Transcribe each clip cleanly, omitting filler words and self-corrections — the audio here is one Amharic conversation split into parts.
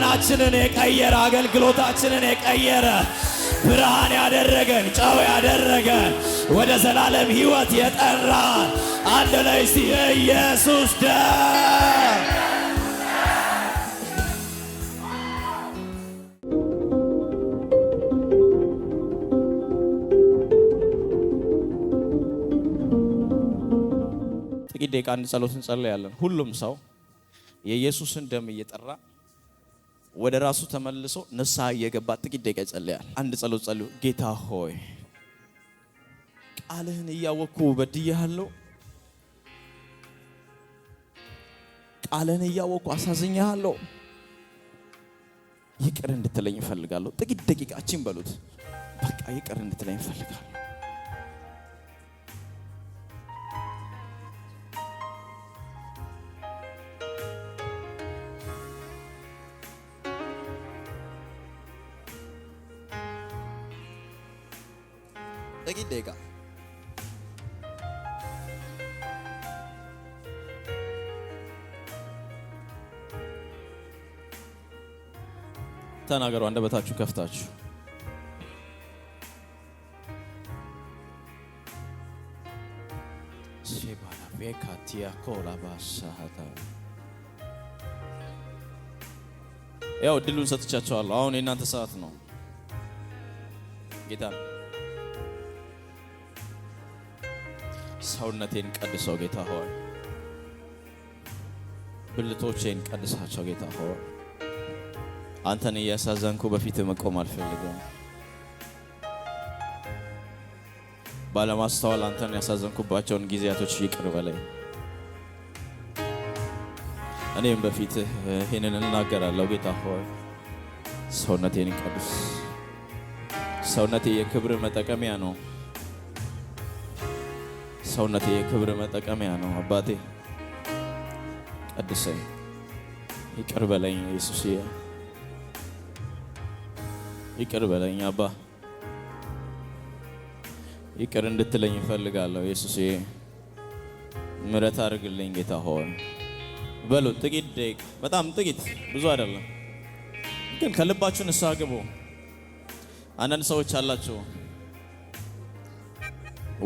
ዘመናችንን የቀየረ አገልግሎታችንን የቀየረ ብርሃን ያደረገን ጨው ያደረገን ወደ ዘላለም ሕይወት የጠራን አንድ ላይ እስቲ ኢየሱስ ደም ጥቂት ደቂቃ አንድ ጸሎት እንጸልያለን። ሁሉም ሰው የኢየሱስን ደም እየጠራ ወደ ራሱ ተመልሶ ንስሐ እየገባ ጥቂት ደቂቃ ይጸልያል። አንድ ጸሎት ጸልዩ። ጌታ ሆይ ቃልህን እያወቅኩ በድያለሁ፣ ቃልህን እያወቅኩ አሳዝኛለሁ፣ ይቅር እንድትለኝ እፈልጋለሁ። ጥቂት ደቂቃችን በሉት። በቃ ይቅር እንድትለኝ እፈልጋለሁ። ጥቂት ደቂቃ ተናገሩ። አንደበታችሁ ከፍታችሁ ሲባላ ቤካቲያ ኮላባሳታ ያው ድሉን ሰጥቻቸዋለሁ። አሁን የእናንተ ሰዓት ነው። ጌታ ሰውነቴን ቀድሰው ጌታ ሆይ፣ ብልቶቼን ቀድሳቸው ጌታ ሆይ። አንተን እያሳዘንኩ በፊት መቆም አልፈልግም። ባለማስተዋል አንተን ያሳዘንኩባቸውን ጊዜያቶች ይቅር በለኝ። እኔም በፊት ይህንን እናገራለሁ ጌታ ሆይ፣ ሰውነቴን ቀድስ። ሰውነቴ የክብር መጠቀሚያ ነው። ሰውነቴ የክብር መጠቀሚያ ነው። አባቴ ቀድሰኝ፣ ይቅር በለኝ ኢየሱስዬ፣ ይቅር በለኝ አባ፣ ይቅር እንድትለኝ እፈልጋለሁ ኢየሱስዬ፣ ምሕረት አድርግልኝ ጌታ ሆይ በሉ። ጥቂት ደቂቃ፣ በጣም ጥቂት፣ ብዙ አይደለም ግን ከልባችሁ ንስሐ ግቡ። አንዳንድ ሰዎች አላችሁ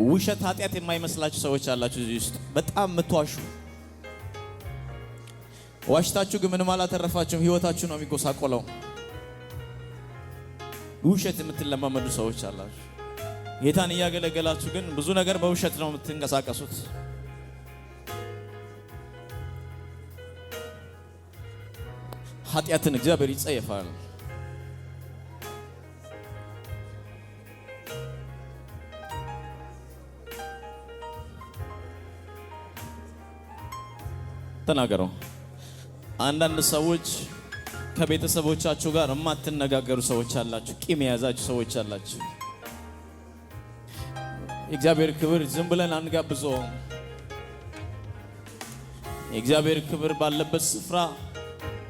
ውሸት ኃጢአት የማይመስላችሁ ሰዎች አላችሁ እዚህ ውስጥ በጣም የምትዋሹ። ዋሽታችሁ ግን ምንም አላተረፋችሁም። ህይወታችሁ ነው የሚጎሳቆለው። ውሸት የምትለማመዱ ሰዎች አላችሁ። ጌታን እያገለገላችሁ ግን ብዙ ነገር በውሸት ነው የምትንቀሳቀሱት። ኃጢአትን እግዚአብሔር ይጸየፋል። ተናገሩ። አንዳንድ ሰዎች ከቤተሰቦቻችሁ ጋር የማትነጋገሩ ሰዎች አላችሁ። ቂም የያዛችሁ ሰዎች አላችሁ። የእግዚአብሔር ክብር ዝም ብለን አንጋብዘውም። የእግዚአብሔር ክብር ባለበት ስፍራ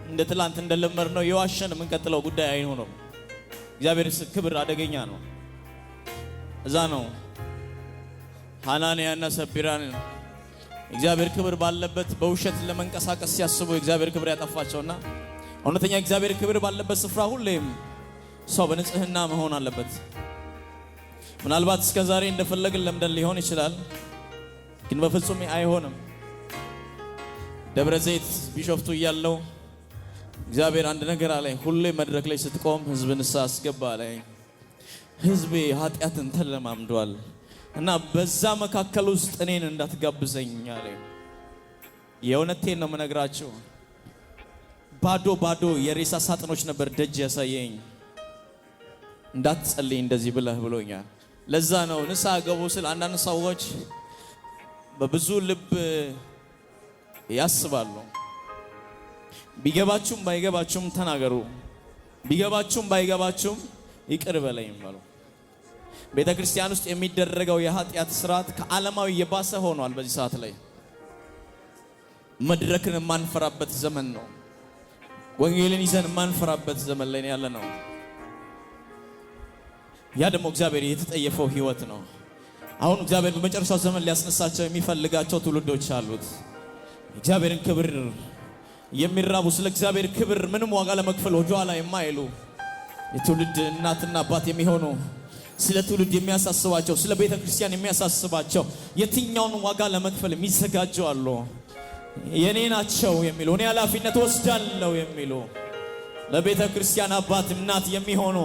እንደ ትላንት እንደለመድነው የዋሸን የምንቀጥለው ጉዳይ አይሆንም። እግዚአብሔር ክብር አደገኛ ነው። እዛ ነው ሐናንያና ሰጲራን እግዚአብሔር ክብር ባለበት በውሸት ለመንቀሳቀስ ሲያስቡ እግዚአብሔር ክብር ያጠፋቸውና እውነተኛ እግዚአብሔር ክብር ባለበት ስፍራ ሁሌም ሰው በንጽህና መሆን አለበት። ምናልባት እስከዛሬ እንደፈለግን ለምደን ሊሆን ይችላል፣ ግን በፍጹም አይሆንም። ደብረ ዘይት ቢሾፍቱ እያለው እግዚአብሔር አንድ ነገር አለኝ። ሁሌ መድረክ ላይ ስትቆም ህዝብ ንስሐ አስገባ አለኝ። ህዝቤ ኃጢአትን ተለማምዷል እና በዛ መካከል ውስጥ እኔን እንዳትጋብዘኝ አለኝ። የእውነቴን ነው የምነግራችሁ። ባዶ የሬሳ ሳጥኖች ነበር ደጅ ያሳየኝ። እንዳትጸልይ እንደዚህ ብለህ ብሎኛል። ለዛ ነው ንስሐ ገቡ ስል አንዳንድ ሰዎች በብዙ ልብ ያስባሉ። ቢገባችሁም ባይገባችሁም ተናገሩ። ቢገባችሁም ባይገባችሁም ይቅር በለኝ በሉ። ቤተ ክርስቲያን ውስጥ የሚደረገው የኃጢአት ስርዓት ከዓለማዊ የባሰ ሆኗል። በዚህ ሰዓት ላይ መድረክን የማንፈራበት ዘመን ነው። ወንጌልን ይዘን የማንፈራበት ዘመን ላይ ያለ ነው። ያ ደግሞ እግዚአብሔር የተጠየፈው ህይወት ነው። አሁን እግዚአብሔር በመጨረሻው ዘመን ሊያስነሳቸው የሚፈልጋቸው ትውልዶች አሉት። እግዚአብሔርን ክብር የሚራቡ ስለ እግዚአብሔር ክብር ምንም ዋጋ ለመክፈል ወደኋላ የማይሉ የትውልድ እናትና አባት የሚሆኑ ስለ ትውልድ የሚያሳስባቸው ስለ ቤተ ክርስቲያን የሚያሳስባቸው የትኛውን ዋጋ ለመክፈል የሚዘጋጁ አሉ። የኔ ናቸው የሚሉ እኔ ኃላፊነት ወስዳለሁ የሚሉ ለቤተ ክርስቲያን አባት እናት የሚሆኑ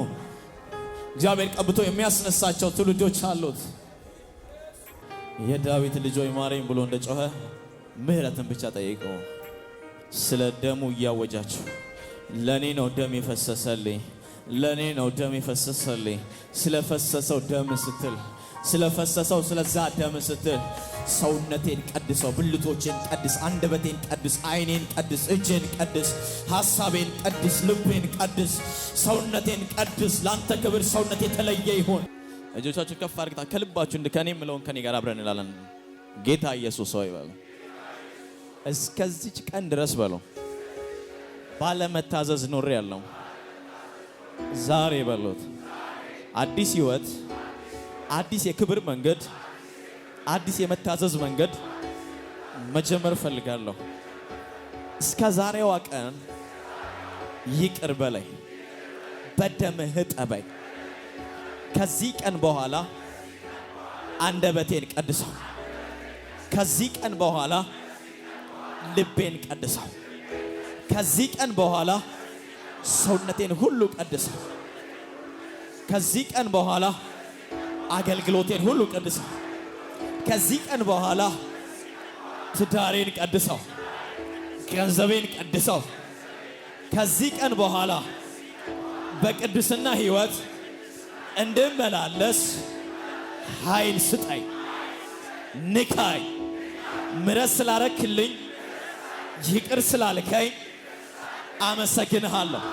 እግዚአብሔር ቀብቶ የሚያስነሳቸው ትውልዶች አሉት። የዳዊት ልጅ ሆይ ማረኝ ብሎ እንደጮኸ ምህረትን ብቻ ጠይቀው። ስለ ደሙ እያወጃችሁ ለኔ ነው ደም የፈሰሰልኝ፣ ለኔ ነው ደም የፈሰሰልኝ። ስለፈሰሰው ደም ስትል ስለፈሰሰው ስለዛ ደም ስትል ሰውነቴን ቀድሰው፣ ብልቶቼን ቀድስ፣ አንደበቴን ቀድስ፣ አይኔን ቀድስ፣ እጄን ቀድስ፣ ሐሳቤን ቀድስ፣ ልቤን ቀድስ፣ ሰውነቴን ቀድስ። ላንተ ክብር ሰውነቴ የተለየ ይሁን። እጆቻችሁ ከፍ አድርጉታ ከልባችሁ ከኔ የምለውን ከኔ ጋር አብረን እንላለን። ጌታ ኢየሱስ ሆይ በሉ። እስከዚች ቀን ድረስ በሉ ባለመታዘዝ ኖሬ ያለው ዛሬ በሉት አዲስ ህይወት፣ አዲስ የክብር መንገድ፣ አዲስ የመታዘዝ መንገድ መጀመር ፈልጋለሁ። እስከ ዛሬዋ ቀን ይቅር በለኝ፣ በደምህ እጠበኝ። ከዚህ ቀን በኋላ አንደበቴን ቀድሰው፣ ከዚህ ቀን በኋላ ልቤን ቀድሰው፣ ከዚህ ቀን በኋላ ሰውነቴን ሁሉ ቀድሰው፣ ከዚህ ቀን በኋላ አገልግሎቴን ሁሉ ቀድሰው፣ ከዚህ ቀን በኋላ ትዳሬን ቀድሰው፣ ገንዘቤን ቀድሰው፣ ከዚህ ቀን በኋላ በቅድስና ህይወት እንድመላለስ ኃይል ስጠኝ። ንካይ ምሕረት ስላረክልኝ ይቅር ስላልከኝ አመሰግንሃለሁ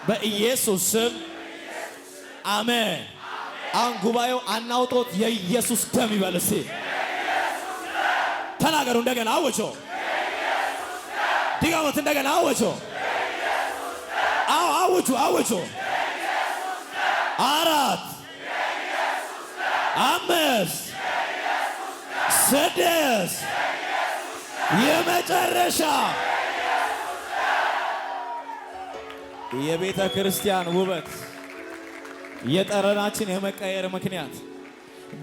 በኢየሱስ ስም አሜን። አሁን ጉባኤው አናውጦት የኢየሱስ ደም ይበልስ። ተናገሩ እንደገና አወጆ። ድጋሞት እንደገና አወጆ። አዎ አወጆ አወጆ። 4 5 6 የመጨረሻ የቤተ ክርስቲያን ውበት የጠረናችን የመቀየር ምክንያት፣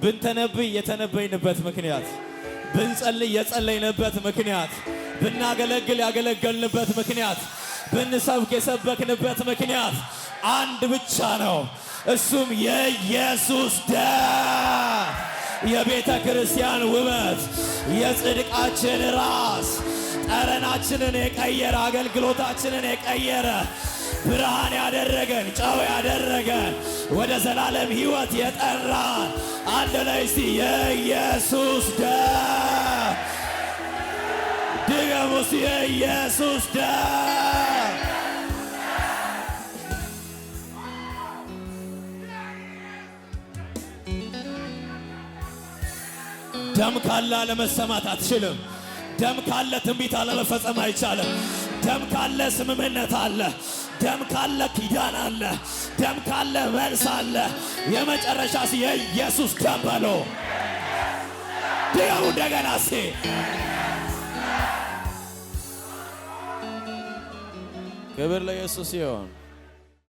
ብንተነብይ የተነበይንበት ምክንያት፣ ብንጸልይ የጸለይንበት ምክንያት፣ ብናገለግል ያገለገልንበት ምክንያት፣ ብንሰብክ የሰበክንበት ምክንያት አንድ ብቻ ነው። እሱም የኢየሱስ ደም። የቤተ ክርስቲያን ውበት፣ የጽድቃችን ራስ፣ ጠረናችንን የቀየረ፣ አገልግሎታችንን የቀየረ፣ ብርሃን ያደረገን፣ ጨው ያደረገን፣ ወደ ዘላለም ሕይወት የጠራን አንድ ላይ እስቲ የኢየሱስ ደም ድገሙ እስቲ የኢየሱስ ደም። ደም ካለ አለመሰማት አትችልም። ደም ካለ ትንቢት አለመፈጸም አይቻልም። ደም ካለ ስምምነት አለ። ደም ካለ ኪዳን አለ። ደም ካለ መልስ አለ። የመጨረሻስ የኢየሱስ ደም በሎ ድገሙ እንደገና ሴ ክብር ለኢየሱስ ይሁን።